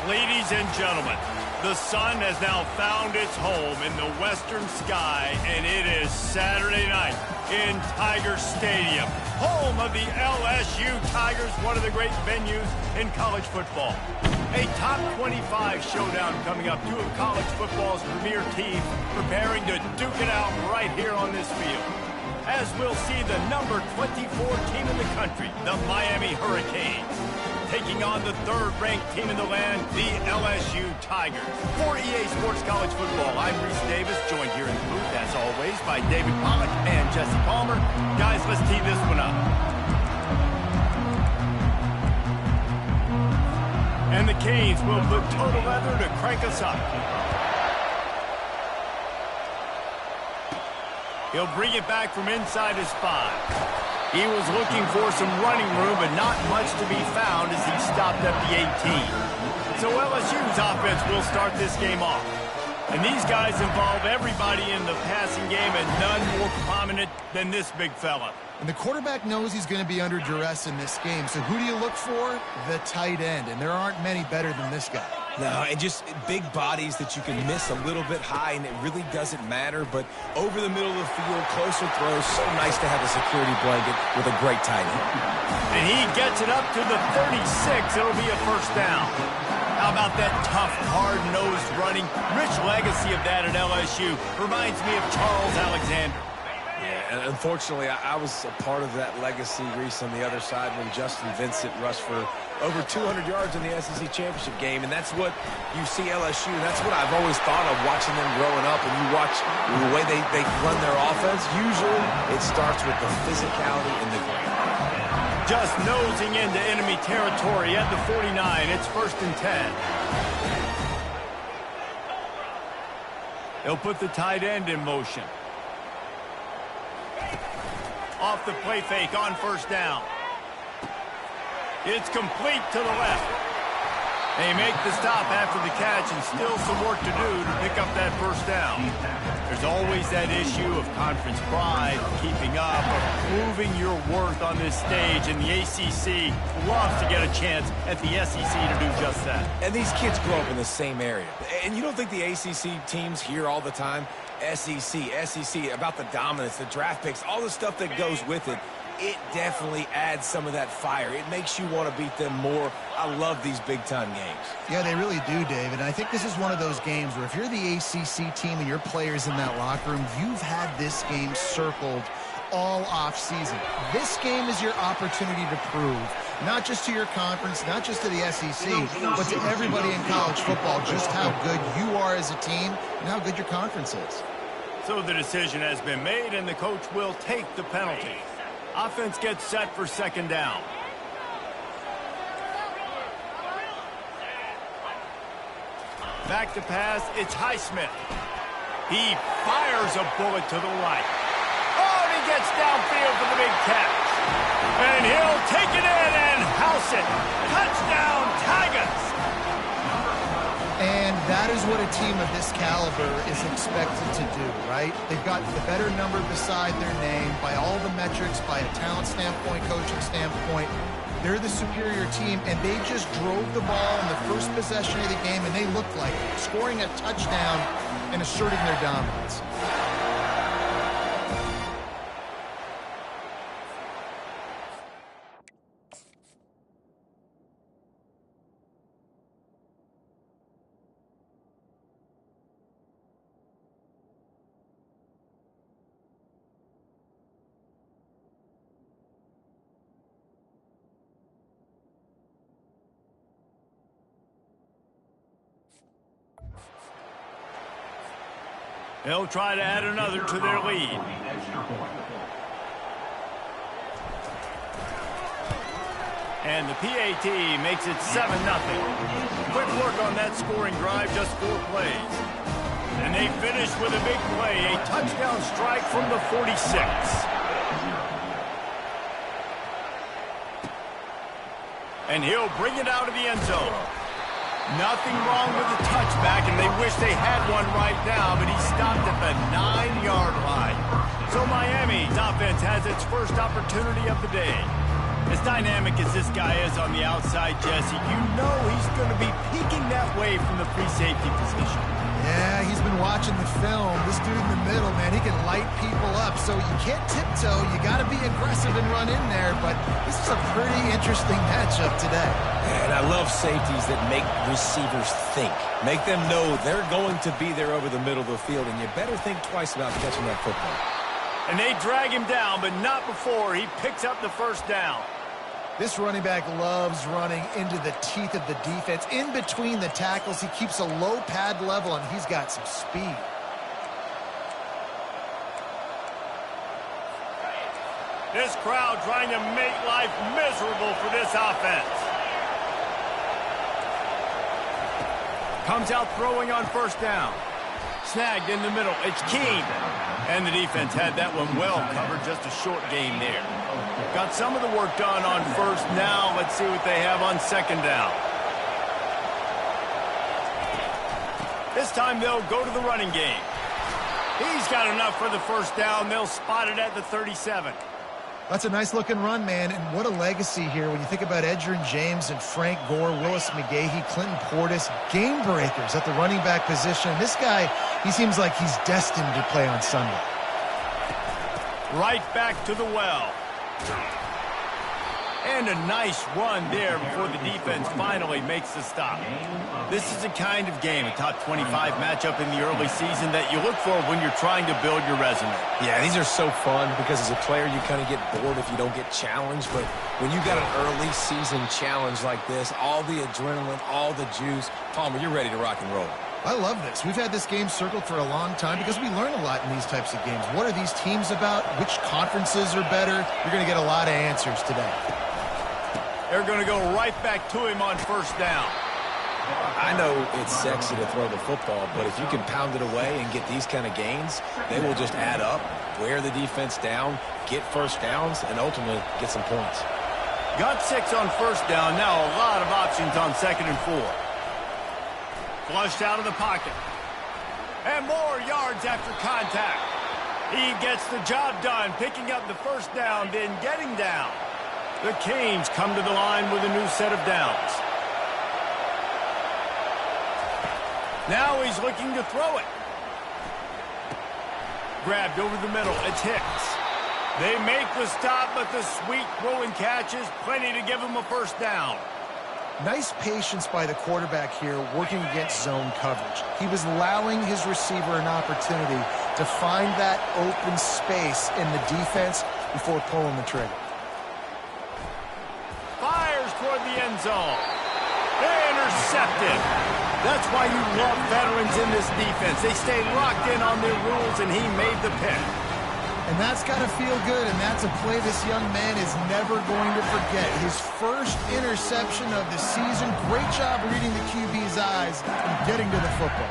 Ladies and gentlemen, the sun has now found its home in the western sky, and it is Saturday night in Tiger Stadium, home of the LSU Tigers, one of the great venues in college football. A top 25 showdown coming up, two of college football's premier teams preparing to duke it out right here on this field. As we'll see the number 24 team in the country, the Miami Hurricanes, taking on the third-ranked team in the land, the LSU Tigers. For EA Sports College Football, I'm Reese Davis, joined here in the booth, as always, by David Pollack and Jesse Palmer. Guys, let's tee this one up. And the Canes will put total leather to crank us up. He'll bring it back from inside his 5. He was looking for some running room, but not much to be found as he stopped at the 18. So LSU's offense will start this game off. And these guys involve everybody in the passing game, and none more prominent than this big fella. And the quarterback knows he's going to be under duress in this game. So who do you look for? The tight end. And there aren't many better than this guy. No, and just big bodies that you can miss a little bit high, and it really doesn't matter. But over the middle of the field, closer throws, so nice to have a security blanket with a great tight end. And he gets it up to the 36. It'll be a first down. How about that tough, hard-nosed running? Rich legacy of that at LSU. Reminds me of Charles Alexander. Yeah, and unfortunately, I was a part of that legacy, Reese, on the other side when Justin Vincent rushed for over 200 yards in the SEC Championship game, and that's what you see LSU, and that's what I've always thought of watching them growing up. And you watch the way they run their offense, usually it starts with the physicality and the grit. Just nosing into enemy territory at the 49. It's 1st and 10. They'll put the tight end in motion. Off the play fake on first down. It's complete to the left. They make the stop after the catch, and still some work to do to pick up that first down. There's always that issue of conference pride, keeping up, or proving your worth on this stage, and the ACC loves to get a chance at the SEC to do just that. And these kids grow up in the same area. And you don't think the ACC teams hear all the time, SEC, about the dominance, the draft picks, all the stuff that goes with it. It definitely adds some of that fire. It makes you want to beat them more. I love these big-time games. Yeah, they really do, David. And I think this is one of those games where if you're the ACC team and your players in that locker room, you've had this game circled all off-season. This game is your opportunity to prove, not just to your conference, not just to the SEC, but to everybody in college football, just how good you are as a team and how good your conference is. So the decision has been made, and the coach will take the penalty. Offense gets set for second down. Back to pass, it's Highsmith. He fires a bullet to the right. Oh, and he gets downfield for the big catch. And he'll take it in and house it. Touchdown, Tigers! And that is what a team of this caliber is expected to do, right? They've got the better number beside their name by all the metrics, by a talent standpoint, coaching standpoint. They're the superior team, and they just drove the ball in the first possession of the game, and they looked like it, scoring a touchdown and asserting their dominance. They'll try to add another to their lead. And the PAT makes it 7-0. Quick work on that scoring drive, just 4 plays. And they finish with a big play, a touchdown strike from the 46. And he'll bring it out of the end zone. Nothing wrong with the touchback, and they wish they had one right now, but he stopped at the 9-yard line. So Miami's offense has its first opportunity of the day. As dynamic as this guy is on the outside, Jesse, you know he's going to be peeking that way from the free safety position. Yeah, he's been watching the film. This dude in the middle, man, he can light people up. So you can't tiptoe. You got to be aggressive and run in there. But this is a pretty interesting matchup today. And I love safeties that make receivers think. Make them know they're going to be there over the middle of the field, and you better think twice about catching that football. And they drag him down, but not before he picks up the first down. This running back loves running into the teeth of the defense. In between the tackles, he keeps a low pad level, and he's got some speed. This crowd trying to make life miserable for this offense. Comes out throwing on first down. Snagged in the middle. It's Keene. And the defense had that one well covered. Just a short gain there. Got some of the work done on first. Now let's see what they have on second down. This time they'll go to the running game. He's got enough for the first down. They'll spot it at the 37. That's a nice-looking run, man, and what a legacy here when you think about Edgerrin James and Frank Gore, Willis McGahee, Clinton Portis, game breakers at the running back position. This guy, he seems like he's destined to play on Sunday. Right back to the well. And a nice run there before the defense finally makes the stop. This is the kind of game, a top 25 matchup in the early season, that you look for when you're trying to build your resume. Yeah, these are so fun because as a player you kind of get bored if you don't get challenged. But when you got an early season challenge like this, all the adrenaline, all the juice, Palmer, you're ready to rock and roll. I love this. We've had this game circled for a long time because we learn a lot in these types of games. What are these teams about? Which conferences are better? You're going to get a lot of answers today. They're going to go right back to him on first down. I know it's sexy to throw the football, but if you can pound it away and get these kind of gains, they will just add up, wear the defense down, get first downs, and ultimately get some points. Got 6 on first down. Now a lot of options on second and 4. Flushed out of the pocket. And more yards after contact. He gets the job done, picking up the first down, then getting down. The Canes come to the line with a new set of downs. Now he's looking to throw it. Grabbed over the middle. It's Hicks. They make the stop, but the sweet throw and catch is plenty to give him a first down. Nice patience by the quarterback here working against zone coverage. He was allowing his receiver an opportunity to find that open space in the defense before pulling the trigger. Fires toward the end zone. Intercepted. That's why you love veterans in this defense. They stay locked in on their rules, and he made the pick. And that's got to feel good, and that's a play this young man is never going to forget. His first interception of the season. Great job reading the QB's eyes and getting to the football.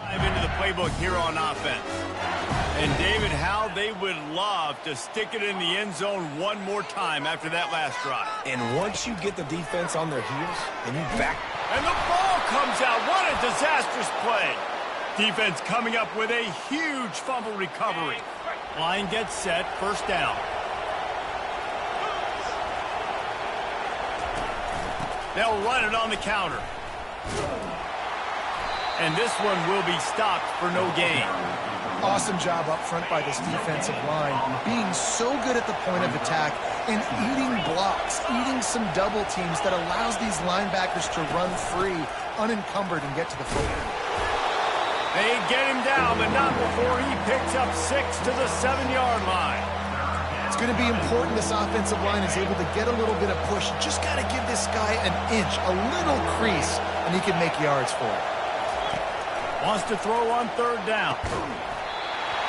Dive into the playbook here on offense. And David, how they would love to stick it in the end zone one more time after that last drive. And once you get the defense on their heels and you back... And the ball comes out. What a disastrous play. Defense coming up with a huge fumble recovery. Line gets set, first down. They'll run it on the counter. And this one will be stopped for no gain. Awesome job up front by this defensive line, being so good at the point of attack and eating blocks, eating some double teams that allows these linebackers to run free, unencumbered, and get to the football. They get him down, but not before he picks up 6 to the 7-yard line. It's going to be important this offensive line is able to get a little bit of push. Just got to give this guy an inch, a little crease, and he can make yards for it. Wants to throw on third down.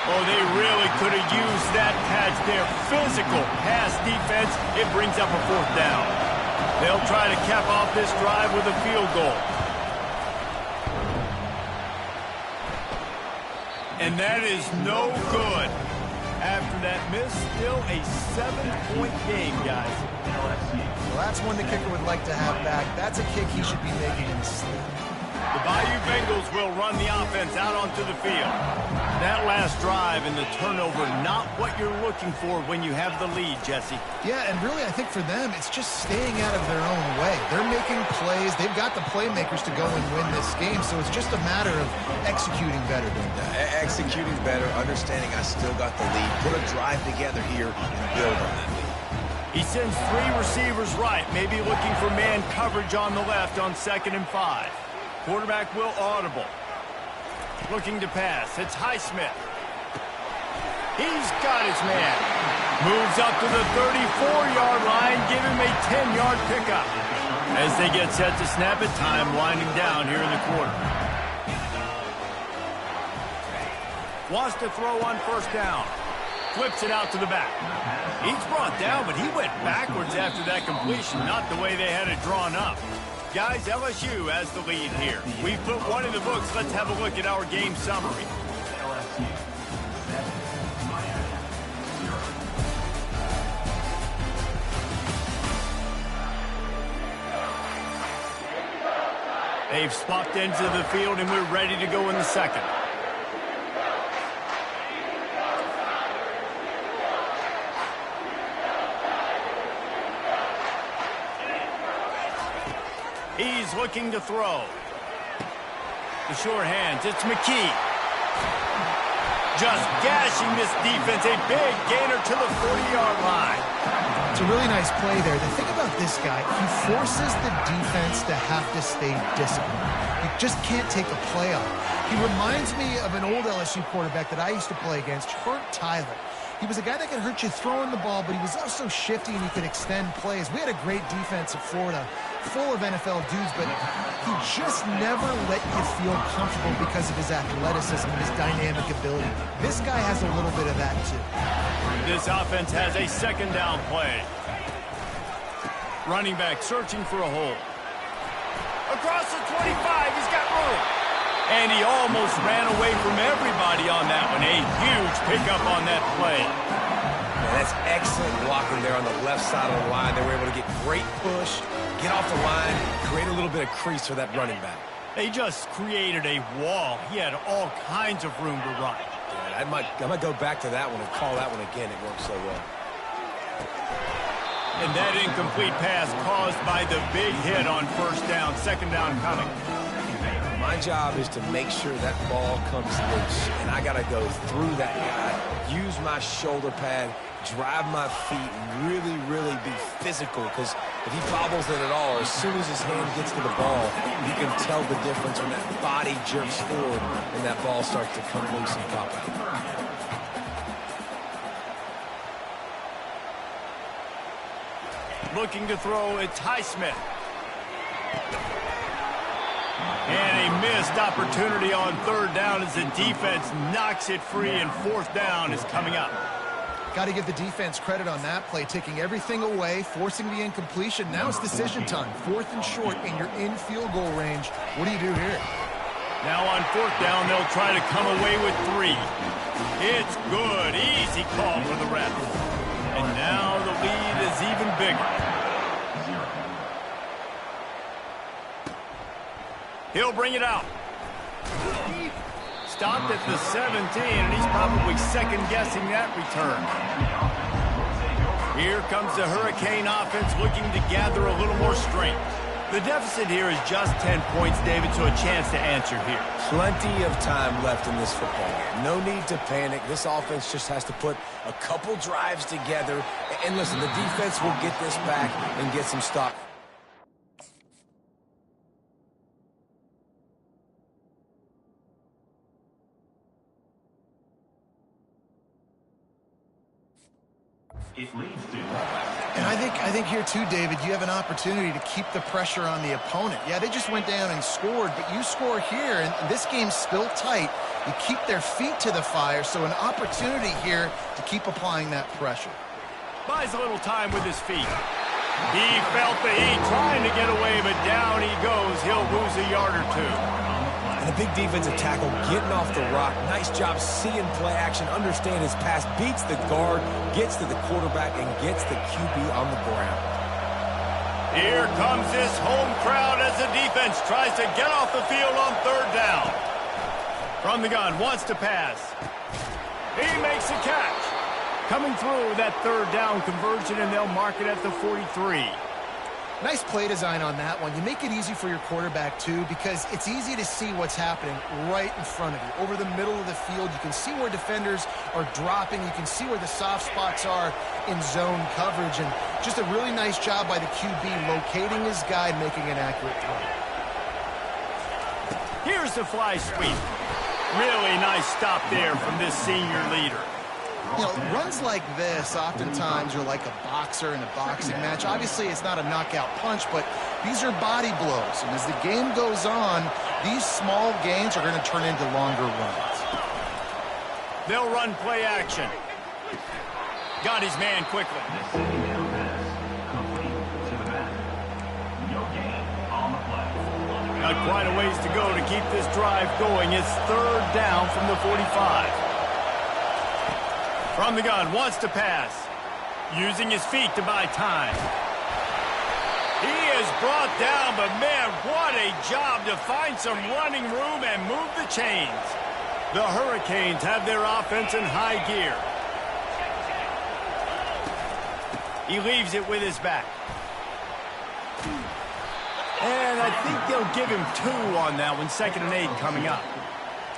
Oh, they really could have used that patch there. Physical pass defense. It brings up a 4th down. They'll try to cap off this drive with a field goal. And that is no good. After that miss, still a 7-point game, guys. Well, that's one the kicker would like to have back. That's a kick he should be making in his sleep. The Bayou Bengals will run the offense out onto the field. That last drive and the turnover, not what you're looking for when you have the lead, Jesse. Yeah, and really, I think for them, it's just staying out of their own way. They're making plays. They've got the playmakers to go and win this game, so it's just a matter of executing better. Executing better, understanding I still got the lead. Put a drive together here and build on that lead. He sends 3 receivers right, maybe looking for man coverage on the left on 2nd and 5. Quarterback will audible. Looking to pass. It's Highsmith. He's got his man. Moves up to the 34-yard line. Give him a 10-yard pickup. As they get set to snap it, time winding down here in the quarter. Wants to throw on 1st down. Flips it out to the back. He's brought down, but he went backwards after that completion. Not the way they had it drawn up. Guys, LSU has the lead here. We've put one in the books. Let's have a look at our game summary. They've swapped into the field, and we're ready to go in the second. He's looking to throw. The short hands, it's McKee. Just gashing this defense, a big gainer to the 40-yard line. It's a really nice play there. The thing about this guy, he forces the defense to have to stay disciplined. You just can't take a play off. He reminds me of an old LSU quarterback that I used to play against, Hurt Tyler. He was a guy that could hurt you throwing the ball, but he was also shifty and he could extend plays. We had a great defense at Florida, full of NFL dudes, but he just never let you feel comfortable because of his athleticism and his dynamic ability. This guy has a little bit of that, too. This offense has a 2nd down play. Running back searching for a hole. Across the 25, he's got room. And he almost ran away from everybody on that one. A huge pickup on that play. Man, that's excellent blocking there on the left side of the line. They were able to get great push, get off the line, create a little bit of crease for that running back. They just created a wall. He had all kinds of room to run. Yeah, I might go back to that one and call that one again. It worked so well. And that incomplete pass caused by the big hit on 1st down, 2nd down coming. My job is to make sure that ball comes loose, and I got to go through that guy, use my shoulder pad, drive my feet, and really, really be physical, because if he bobbles it at all, as soon as his hand gets to the ball, you can tell the difference when that body jerks forward and that ball starts to come loose and pop out. Looking to throw, it's Highsmith. And a missed opportunity on 3rd down as the defense knocks it free, and 4th down is coming up. Got to give the defense credit on that play, taking everything away, forcing the incompletion. Now it's decision time. 4th and short, and you're in field goal range. What do you do here? Now on 4th down, they'll try to come away with 3. It's good. Easy call for the ref. And now the lead is even bigger. He'll bring it out. Stopped at the 17, and he's probably second-guessing that return. Here comes the Hurricane offense looking to gather a little more strength. The deficit here is just 10 points, David, so a chance to answer here. Plenty of time left in this football game. No need to panic. This offense just has to put a couple drives together. And listen, the defense will get this back and get some stops. And I think here too, David, you have an opportunity to keep the pressure on the opponent. Yeah, they just went down and scored, but you score here, and this game's still tight. You keep their feet to the fire, so an opportunity here to keep applying that pressure. Buys a little time with his feet. He felt the heat trying to get away, but down he goes. He'll lose a yard or two. And a big defensive tackle getting off the rock. Nice job seeing play action, understand his pass, beats the guard, gets to the quarterback, and gets the QB on the ground. Here comes this home crowd as the defense tries to get off the field on third down. From the gun, wants to pass. He makes a catch. Coming through that third down conversion, and they'll mark it at the 43. Nice play design on that one. You make it easy for your quarterback, too, because it's easy to see what's happening right in front of you. Over the middle of the field, you can see where defenders are dropping. You can see where the soft spots are in zone coverage. And just a really nice job by the QB locating his guy, making an accurate throw. Here's the fly sweep. Really nice stop there from this senior leader. You know, runs like this, oftentimes you're like a boxer in a boxing match. Obviously, it's not a knockout punch, but these are body blows. And as the game goes on, these small gains are going to turn into longer runs. They'll run play action. Got his man quickly. Not quite a ways to go to keep this drive going. It's third down from the 45. From the gun, wants to pass. Using his feet to buy time. He is brought down, but man, what a job to find some running room and move the chains. The Hurricanes have their offense in high gear. He leaves it with his back. And I think they'll give him 2 on that one. 2nd and 8 coming up.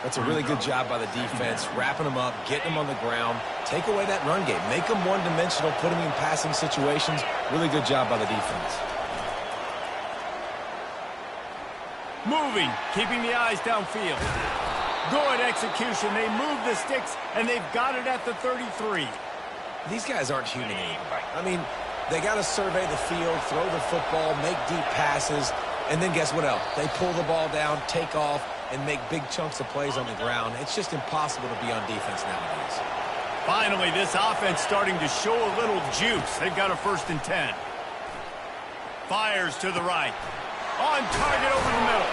That's a really good job by the defense, wrapping them up, getting them on the ground. Take away that run game. Make them one-dimensional, put them in passing situations. Really good job by the defense. Moving, keeping the eyes downfield. Good execution. They move the sticks, and they've got it at the 33. These guys aren't human anymore. I mean, they got to survey the field, throw the football, make deep passes, and then guess what else? They pull the ball down, take off, and make big chunks of plays on the ground. It's just impossible to be on defense nowadays. Finally, this offense starting to show a little juice. They've got a 1st and 10. Fires to the right. On target over the middle.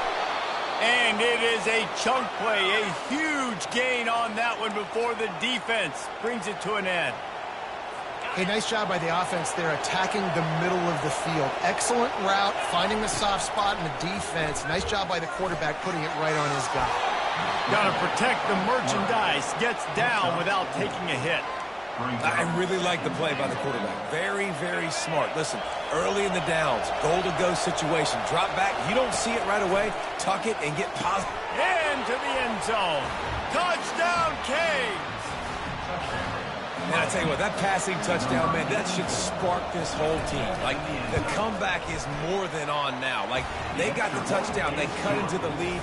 And it is a chunk play, a huge gain on that one before the defense brings it to an end. Hey, nice job by the offense there, attacking the middle of the field. Excellent route, finding the soft spot in the defense. Nice job by the quarterback, putting it right on his guy. Got to protect the merchandise. Gets down without taking a hit. I really like the play by the quarterback. Very, very smart. Listen, early in the downs, goal-to-go situation. Drop back. You don't see it right away. Tuck it and get positive. Into the end zone. Touchdown, Canes. Man, I tell you what, that passing touchdown, man, that should spark this whole team. Like, the comeback is more than on now. Like, they got the touchdown. They cut into the lead.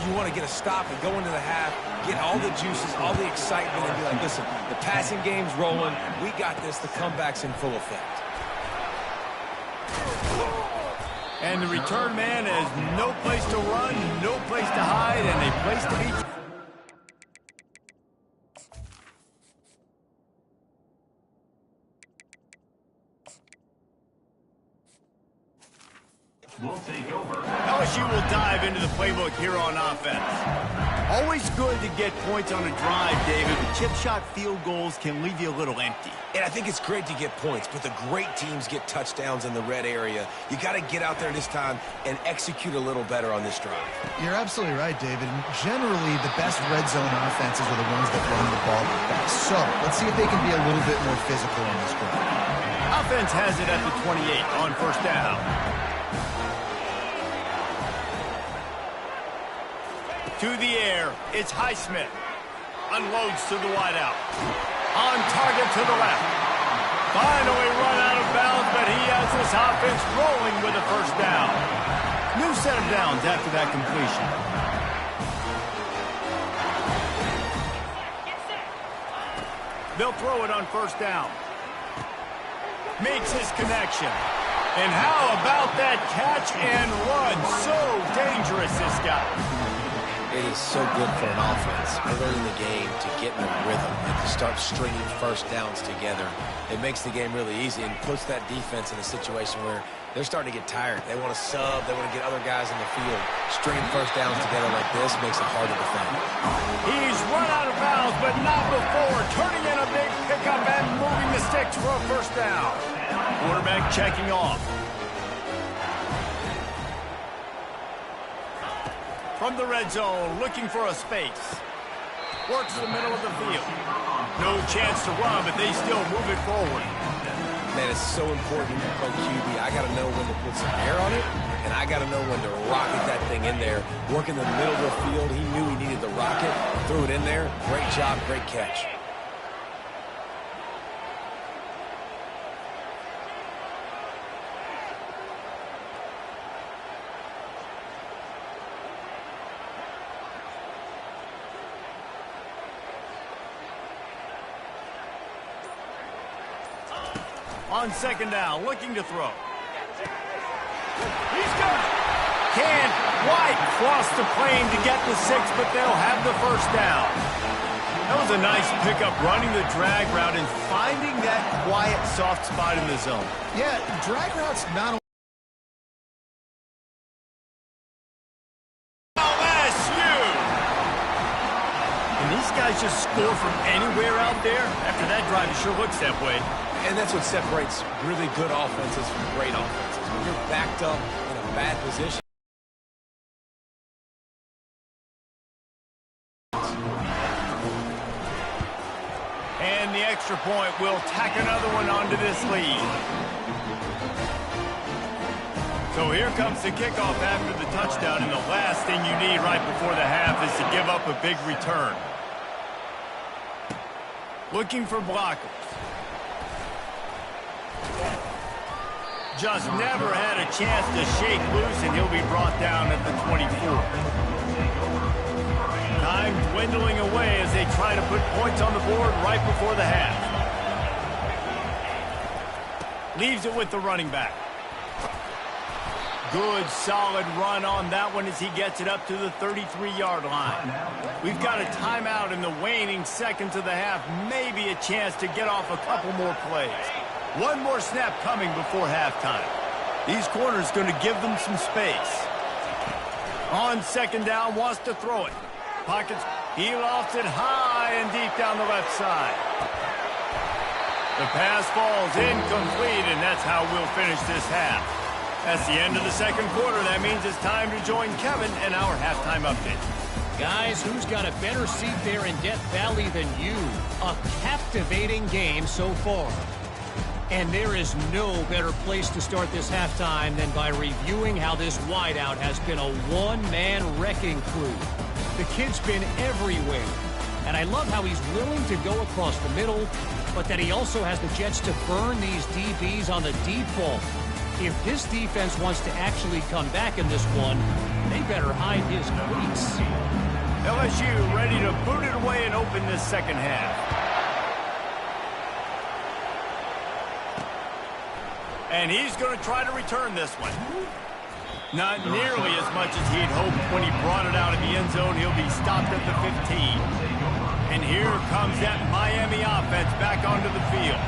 You want to get a stop and go into the half, get all the juices, all the excitement, and be like, listen, the passing game's rolling. We got this. The comeback's in full effect. And the return man has no place to run, no place to hide, and a place to be. We'll take over. LSU will dive into the playbook here on offense. Always good to get points on a drive, David, but chip shot field goals can leave you a little empty. And I think it's great to get points, but the great teams get touchdowns in the red area. You got to get out there this time and execute a little better on this drive. You're absolutely right, David. Generally, the best red zone offenses are the ones that run the ball the best. So, let's see if they can be a little bit more physical on this drive. Offense has it at the 28 on 1st down. To the air, it's Highsmith. Unloads to the wideout. On target to the left. Finally run out of bounds, but he has this offense rolling with a 1st down. New set of downs after that completion. They'll throw it on 1st down. makes his connection. And how about that catch and run? So dangerous, this guy. It is so good for an offense early in the game to get in a rhythm and to start stringing first downs together. It makes the game really easy and puts that defense in a situation where they're starting to get tired. They want to sub. They want to get other guys in the field. Stringing first downs together like this makes it hard to defend. He's run out of bounds, but not before. Turning in a big pickup and moving the sticks for a first down. Quarterback checking off. From the red zone, looking for a space. Works the middle of the field. No chance to run, but they still move it forward. Man, it's so important to play QB. I got to know when to put some air on it, and I got to know when to rocket that thing in there. Work in the middle of the field. He knew he needed the rocket. Threw it in there. Great job, great catch. On second down, looking to throw. He's got it. Can't quite cross the plane to get the 6, but they'll have the first down. That was a nice pickup, running the drag route and finding that quiet, soft spot in the zone. Yeah, drag routes not only LSU! Can these guys just score from anywhere out there? After that drive, it sure looks that way. And that's what separates really good offenses from great offenses. When you're backed up in a bad position. And the extra point will tack another one onto this lead. So here comes the kickoff after the touchdown, and the last thing you need right before the half is to give up a big return. Looking for blockers. Just never had a chance to shake loose, and he'll be brought down at the 24. Time dwindling away as they try to put points on the board right before the half. Leaves it with the running back. Good, solid run on that one as he gets it up to the 33-yard line. We've got a timeout in the waning seconds of the half. Maybe a chance to get off a couple more plays. One more snap coming before halftime. These corners going to give them some space. On second down, wants to throw it. Pockets, he lofts it high and deep down the left side. The pass falls incomplete, and that's how we'll finish this half. That's the end of the second quarter. That means it's time to join Kevin and our halftime update. Guys, who's got a better seat there in Death Valley than you? A captivating game so far. And there is no better place to start this halftime than by reviewing how this wideout has been a one-man wrecking crew. The kid's been everywhere, and I love how he's willing to go across the middle, but that he also has the jets to burn these DBs on the deep ball. If this defense wants to actually come back in this one, they better hide his cleats. LSU ready to boot it away and open this second half. And he's going to try to return this one. Not nearly as much as he'd hoped when he brought it out of the end zone. He'll be stopped at the 15. And here comes that Miami offense back onto the field.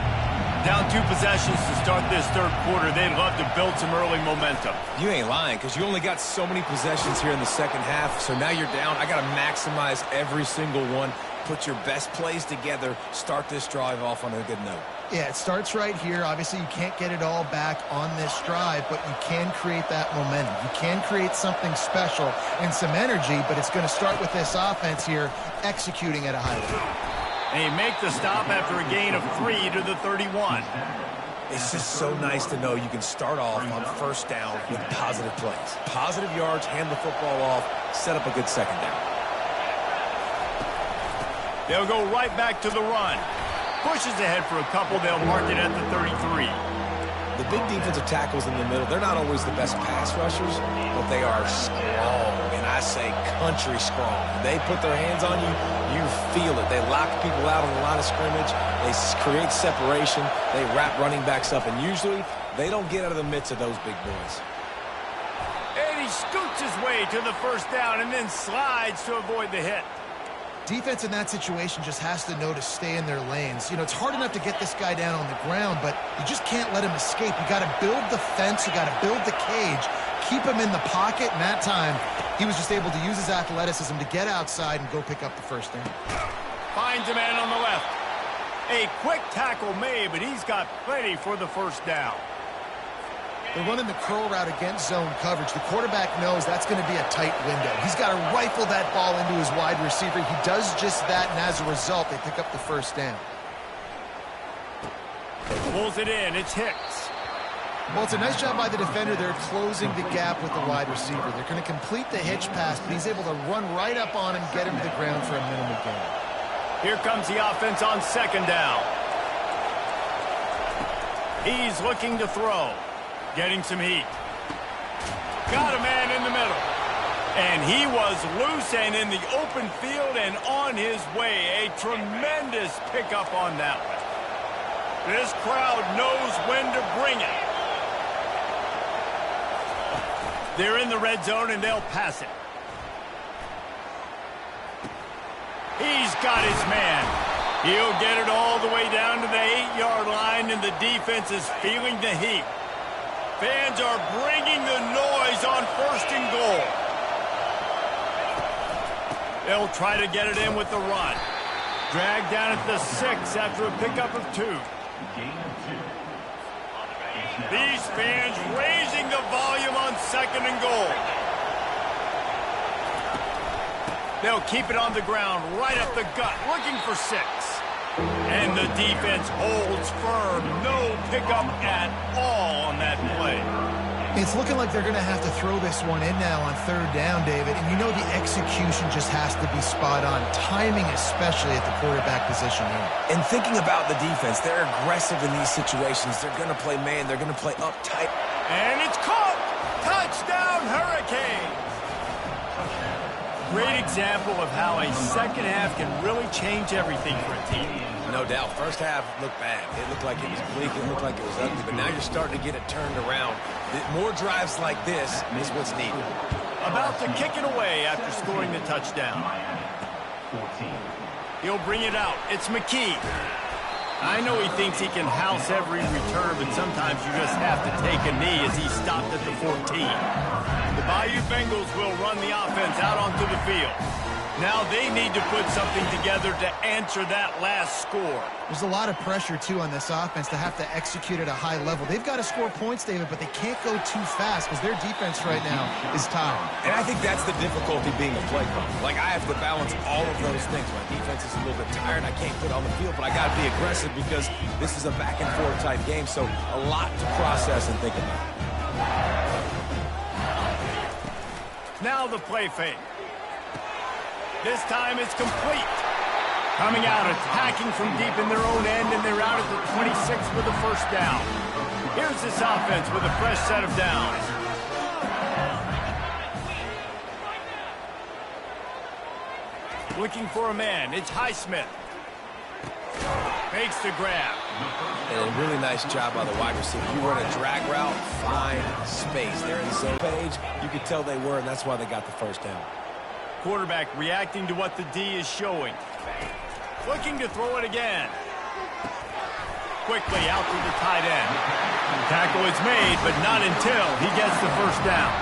Down 2 possessions to start this third quarter. They'd love to build some early momentum. You ain't lying, because you only got so many possessions here in the second half, so now you're down. I got to maximize every single one. Put your best plays together. Start this drive off on a good note. Yeah, it starts right here. Obviously, you can't get it all back on this drive, but you can create that momentum. You can create something special and some energy, but it's going to start with this offense here executing at a high level. And you make the stop after a gain of 3 to the 31. It's just so nice to know you can start off on first down with positive plays. Positive yards, hand the football off, set up a good second down. They'll go right back to the run. Pushes ahead for a couple. They'll mark it at the 33. The big defensive tackles in the middle, they're not always the best pass rushers, but they are strong, and I say country strong. They put their hands on you, you feel it. They lock people out on the line of scrimmage. They create separation. They wrap running backs up, and usually they don't get out of the midst of those big boys. And he scoots his way to the first down and then slides to avoid the hit. Defense in that situation just has to know to stay in their lanes. You know, it's hard enough to get this guy down on the ground, but you just can't let him escape. You got to build the fence. You got to build the cage. Keep him in the pocket. And that time, he was just able to use his athleticism to get outside and go pick up the first down. Finds a man on the left. A quick tackle made, but he's got plenty for the first down. They're running the curl route against zone coverage. The quarterback knows that's going to be a tight window. He's got to rifle that ball into his wide receiver. He does just that, and as a result, they pick up the first down. Pulls it in. It's Hicks. Well, it's a nice job by the defender. They're closing the gap with the wide receiver. They're going to complete the hitch pass, but he's able to run right up on him, get him to the ground for a minimal gain. Here comes the offense on second down. He's looking to throw. Getting some heat. Got a man in the middle. And he was loose and in the open field and on his way. A tremendous pickup on that one. This crowd knows when to bring it. They're in the red zone and they'll pass it. He's got his man. He'll get it all the way down to the 8-yard line, and the defense is feeling the heat. Fans are bringing the noise on first and goal. They'll try to get it in with the run. Dragged down at the 6 after a pickup of 2. These fans raising the volume on second and goal. They'll keep it on the ground, right up the gut, looking for 6. And the defense holds firm. No pickup at all on that play. It's looking like they're going to have to throw this one in now on third down, David. And you know the execution just has to be spot on. Timing especially at the quarterback position here. And thinking about the defense, they're aggressive in these situations. They're going to play man. They're going to play uptight. And it's caught! Touchdown, Hurricane! Great example of how a second half can really change everything for a team. No doubt. First half looked bad. It looked like it was bleak. It looked like it was ugly. But now you're starting to get it turned around. More drives like this is what's needed. About to kick it away after scoring the touchdown. He'll bring it out. It's McKee. I know he thinks he can house every return, but sometimes you just have to take a knee as he stopped at the 14. The Bayou Bengals will run the offense out onto the field. Now they need to put something together to answer that last score. There's a lot of pressure, too, on this offense to have to execute at a high level. They've got to score points, David, but they can't go too fast because their defense right now is tired. And I think that's the difficulty being a play caller. Like, I have to balance all of those things. My defense is a little bit tired. I can't put it on the field, but I got to be aggressive because this is a back-and-forth type game, so a lot to process and think about. Now the play fake. This time it's complete. Coming out, attacking from deep in their own end, and they're out at the 26 with the first down. Here's this offense with a fresh set of downs. Looking for a man. It's Highsmith. Makes the grab. And a really nice job by the wide receiver. You run a drag route, find space. They're in the zone page. You could tell they were, and that's why they got the first down. Quarterback reacting to what the D is showing. Looking to throw it again. Quickly out to the tight end. Tackle is made, but not until he gets the first down.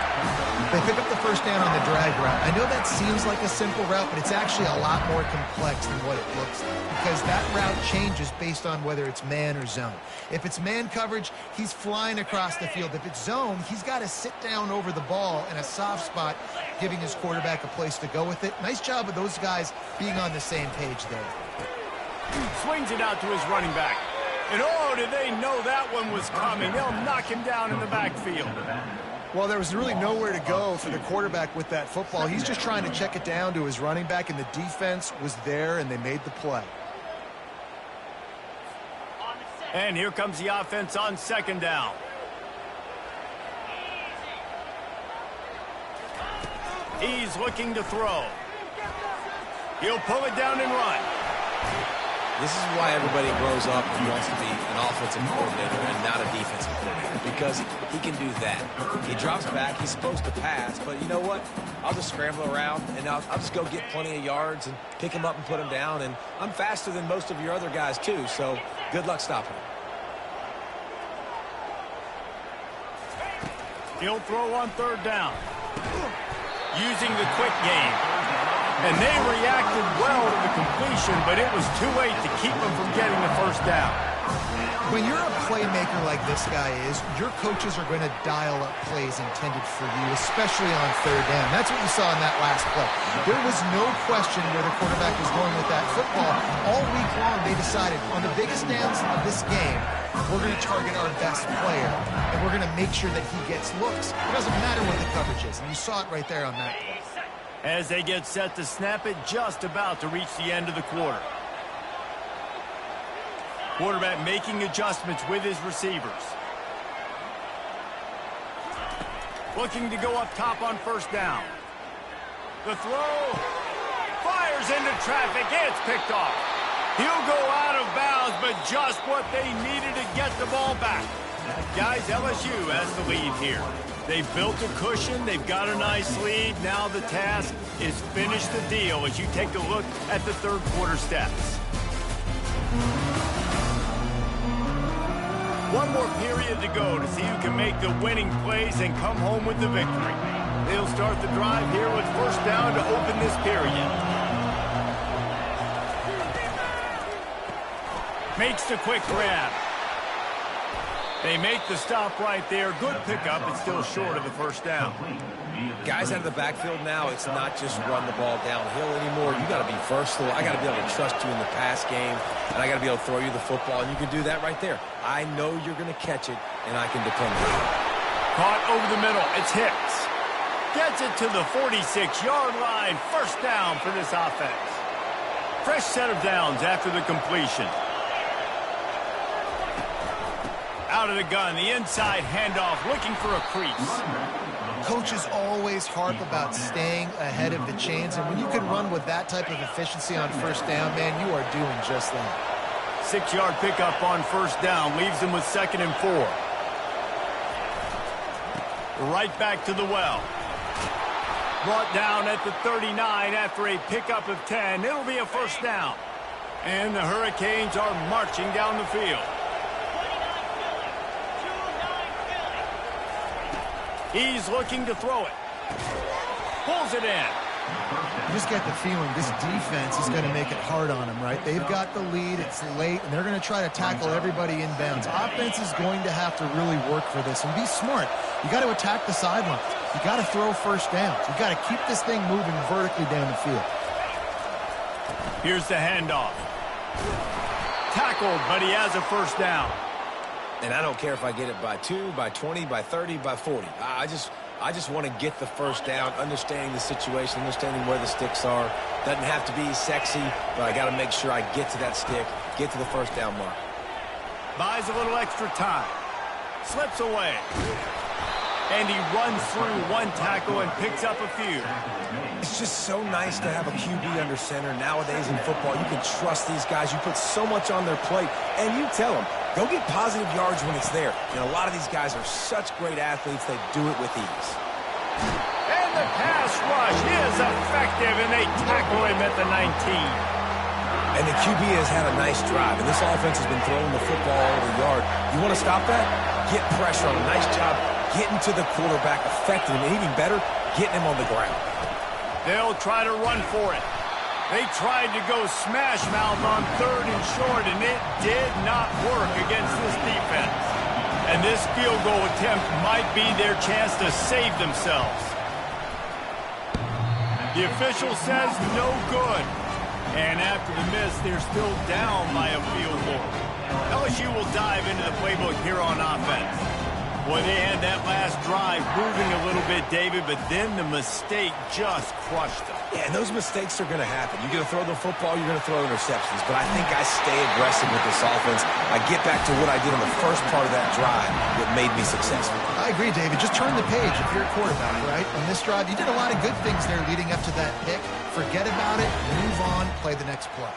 They pick up the first down on the drag route. I know that seems like a simple route, but it's actually a lot more complex than what it looks like because that route changes based on whether it's man or zone. If it's man coverage, he's flying across the field. If it's zone, he's got to sit down over the ball in a soft spot, giving his quarterback a place to go with it. Nice job of those guys being on the same page there. Swings it out to his running back. And oh, did they know that one was coming? They'll knock him down in the backfield. Well, there was really nowhere to go for the quarterback with that football. He's just trying to check it down to his running back, and the defense was there, and they made the play. And here comes the offense on second down. He's looking to throw. He'll pull it down and run. This is why everybody grows up and wants to be an offensive coordinator and not a defensive coordinator, because he can do that. He drops back. He's supposed to pass, but you know what? I'll just scramble around, and I'll just go get plenty of yards and pick him up and put him down, and I'm faster than most of your other guys, too, so good luck stopping him. He'll throw on third down. Using the quick game. And they reacted well to the completion, but it was too late to keep them from getting the first down. When you're a playmaker like this guy is, your coaches are going to dial up plays intended for you, especially on third down. That's what you saw in that last play. There was no question where the quarterback was going with that football. All week long, they decided, on the biggest downs of this game, we're going to target our best player, and we're going to make sure that he gets looks. It doesn't matter what the coverage is, and you saw it right there on that play. As they get set to snap it, just about to reach the end of the quarter. Quarterback making adjustments with his receivers. Looking to go up top on first down. The throw. Fires into traffic. It's picked off. He'll go out of bounds, but just what they needed to get the ball back. Guys, LSU has the lead here. They've built a cushion. They've got a nice lead. Now the task is finish the deal as you take a look at the third quarter stats. One more period to go to see who can make the winning plays and come home with the victory. They'll start the drive here with first down to open this period. Makes the quick grab. They make the stop right there. Good pickup. It's still short of the first down. Guys out of the backfield now, it's not just run the ball downhill anymore. You got to be versatile. I got to be able to trust you in the pass game, and I got to be able to throw you the football, and you can do that right there. I know you're going to catch it, and I can depend on it. Caught over the middle. It's Hicks. Gets it to the 46-yard line. First down for this offense. Fresh set of downs after the completion. Out of the gun, the inside handoff, looking for a crease. Coaches always harp about staying ahead of the chains, and when you can run with that type of efficiency on first down, man, you are doing just that. 6-yard pickup on first down, leaves them with 2nd and 4. Right back to the well. Brought down at the 39 after a pickup of 10. It'll be a first down. And the Hurricanes are marching down the field. He's looking to throw it. Pulls it in. You just get the feeling this defense is going to make it hard on them, right? They've got the lead. It's late, and they're going to try to tackle everybody inbounds. Offense is going to have to really work for this and be smart. You got to attack the sidelines. You got to throw first downs. You got to keep this thing moving vertically down the field. Here's the handoff. Tackled, but he has a first down. And I don't care if I get it by 2, by 20, by 30, by 40. I just want to get the first down, understanding the situation, understanding where the sticks are. Doesn't have to be sexy, but I got to make sure I get to that stick, get to the first down mark. Buys a little extra time. Slips away. And he runs through one tackle and picks up a few. It's just so nice to have a QB under center. Nowadays in football, you can trust these guys. You put so much on their plate, and you tell them, go get positive yards when it's there. And a lot of these guys are such great athletes, they do it with ease. And the pass rush is effective, and they tackle him at the 19. And the QB has had a nice drive, and this offense has been throwing the football over the yard. You want to stop that? Get pressure on him. Nice job getting to the quarterback, affecting him, and even better, getting him on the ground. They'll try to run for it. They tried to go smash mouth on 3rd and short, and it did not work against this defense. And this field goal attempt might be their chance to save themselves. The official says no good. And after the miss, they're still down by a field goal. LSU will dive into the playbook here on offense. Well, they had that last drive moving a little bit, David, but then the mistake just crushed them. Yeah, and those mistakes are going to happen. You're going to throw the football, you're going to throw interceptions. But I think I stay aggressive with this offense. I get back to what I did on the first part of that drive that made me successful. I agree, David. Just turn the page if you're a quarterback, right? On this drive, you did a lot of good things there leading up to that pick. Forget about it, move on, play the next play.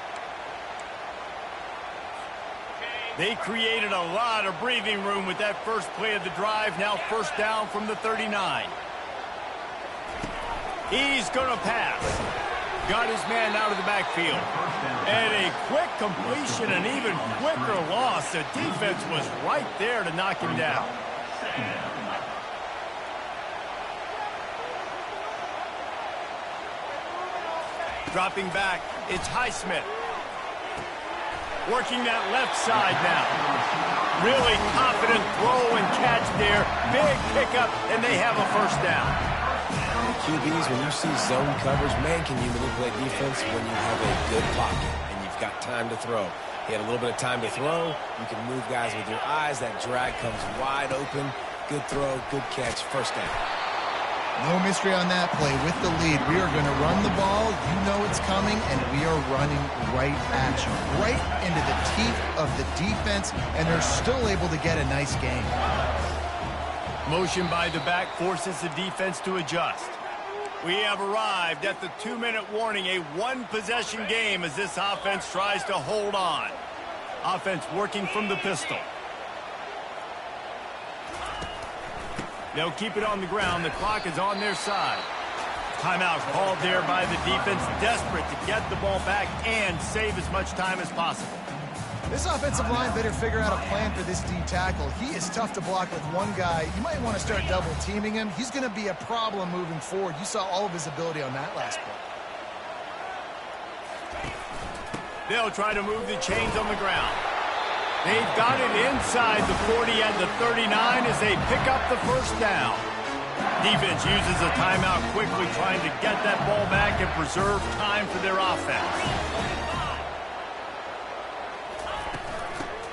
They created a lot of breathing room with that first play of the drive. Now first down from the 39. He's going to pass. Got his man out of the backfield. And a quick completion, an even quicker loss. The defense was right there to knock him down. Dropping back, it's Highsmith. Working that left side now. Really confident throw and catch there. Big pickup, and they have a first down. QBs, when you see zone coverage, man, can you manipulate defense when you have a good pocket and you've got time to throw. He had a little bit of time to throw. You can move guys with your eyes. That drag comes wide open. Good throw, good catch, first down. No mystery on that play. With the lead, we are going to run the ball. You know it's coming, and we are running right at you, right into the teeth of the defense, and they're still able to get a nice gain. Motion by the back forces the defense to adjust. We have arrived at the 2-minute warning, a one-possession game as this offense tries to hold on. Offense working from the pistol. They'll keep it on the ground. The clock is on their side. Timeout called there by the defense, desperate to get the ball back and save as much time as possible. This offensive line better figure out a plan for this D tackle. He is tough to block with one guy. You might want to start double teaming him. He's going to be a problem moving forward. You saw all of his ability on that last play. They'll try to move the chains on the ground. They've got it inside the 40 and the 39 as they pick up the first down. Defense uses a timeout quickly, trying to get that ball back and preserve time for their offense.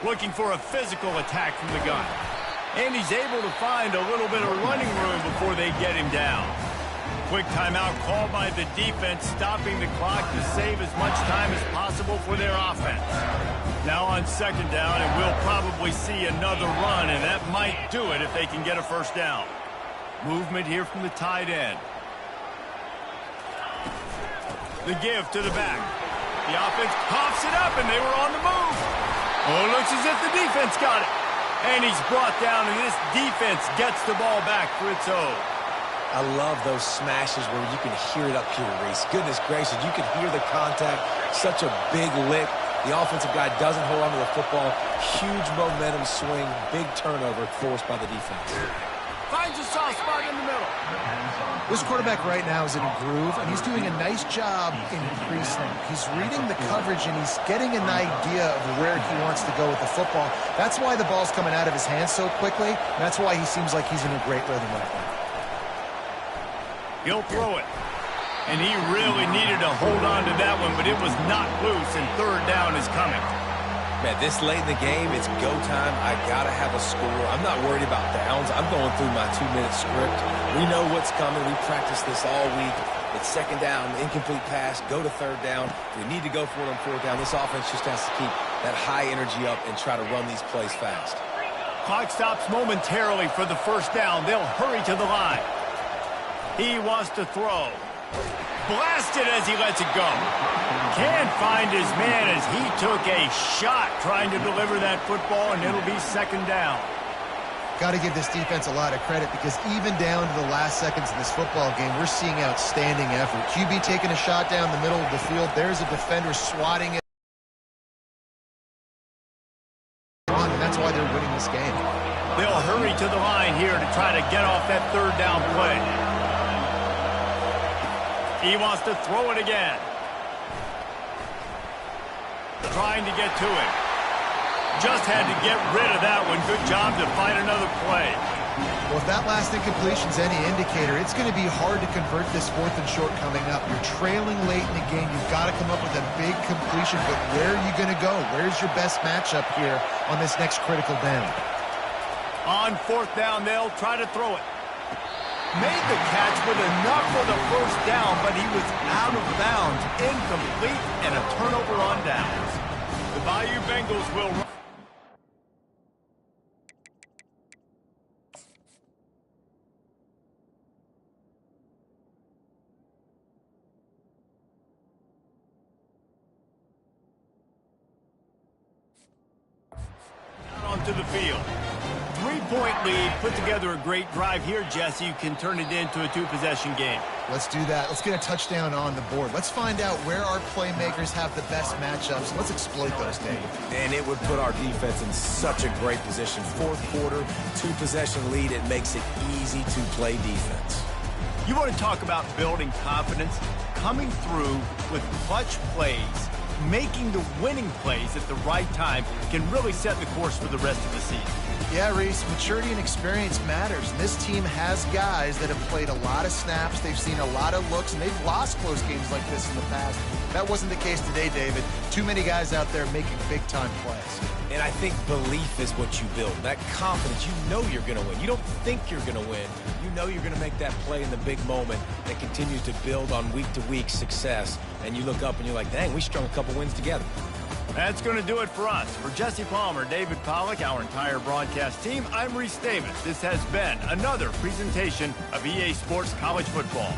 Looking for a physical attack from the gun. And he's able to find a little bit of running room before they get him down. Quick timeout called by the defense, stopping the clock to save as much time as possible for their offense. Now on second down, and we'll probably see another run, and that might do it if they can get a first down. Movement here from the tight end. The give to the back. The offense pops it up, and they were on the move. Oh, it looks as if the defense got it. And he's brought down, and this defense gets the ball back for its own. I love those smashes where you can hear it up here, Reese. Goodness gracious, you can hear the contact. Such a big lick. The offensive guy doesn't hold on to the football. Huge momentum swing. Big turnover forced by the defense. Finds a soft spot in the middle. This quarterback right now is in a groove, and he's doing a nice job increasing. He's reading the coverage, and he's getting an idea of where he wants to go with the football. That's why the ball's coming out of his hands so quickly. That's why he seems like he's in a great rhythm right now. He'll throw it. And he really needed to hold on to that one, but it was not loose, and third down is coming. Man, this late in the game, it's go time. I got to have a score. I'm not worried about downs. I'm going through my 2-minute script. We know what's coming. We practiced this all week. It's second down, incomplete pass, go to third down. We need to go for it on fourth down. This offense just has to keep that high energy up and try to run these plays fast. Clock stops momentarily for the first down. They'll hurry to the line. He wants to throw. Blasted as he lets it go. Can't find his man as he took a shot trying to deliver that football, and it'll be second down. Got to give this defense a lot of credit because even down to the last seconds of this football game, we're seeing outstanding effort. QB taking a shot down the middle of the field. There's a defender swatting it. And that's why they're winning this game. They'll hurry to the line here to try to get off that third down play. He wants to throw it again. Trying to get to it. Just had to get rid of that one. Good job to find another play. Well, if that last incompletion's any indicator, it's going to be hard to convert this fourth and short coming up. You're trailing late in the game. You've got to come up with a big completion, but where are you going to go? Where's your best matchup here on this next critical down? On fourth down, they'll try to throw it. Made the catch with enough for the first down, but he was out of bounds, incomplete, and a turnover on downs. The Bayou Bengals will run. Onto the field. 3-point lead, put together a great drive here, Jesse. You can turn it into a two-possession game. Let's do that. Let's get a touchdown on the board. Let's find out where our playmakers have the best matchups. Let's exploit those, Dave. And it would put our defense in such a great position. Fourth quarter, two-possession lead. It makes it easy to play defense. You want to talk about building confidence? Coming through with clutch plays, making the winning plays at the right time can really set the course for the rest of the season. Yeah, Reese, maturity and experience matters. And this team has guys that have played a lot of snaps. They've seen a lot of looks, and they've lost close games like this in the past. That wasn't the case today, David. Too many guys out there making big-time plays. And I think belief is what you build. That confidence, you know you're going to win. You don't think you're going to win. You know you're going to make that play in the big moment that continues to build on week-to-week success. And you look up and you're like, dang, we strung a couple wins together. That's going to do it for us. For Jesse Palmer, David Pollack, our entire broadcast team, I'm Reese Davis. This has been another presentation of EA Sports College Football.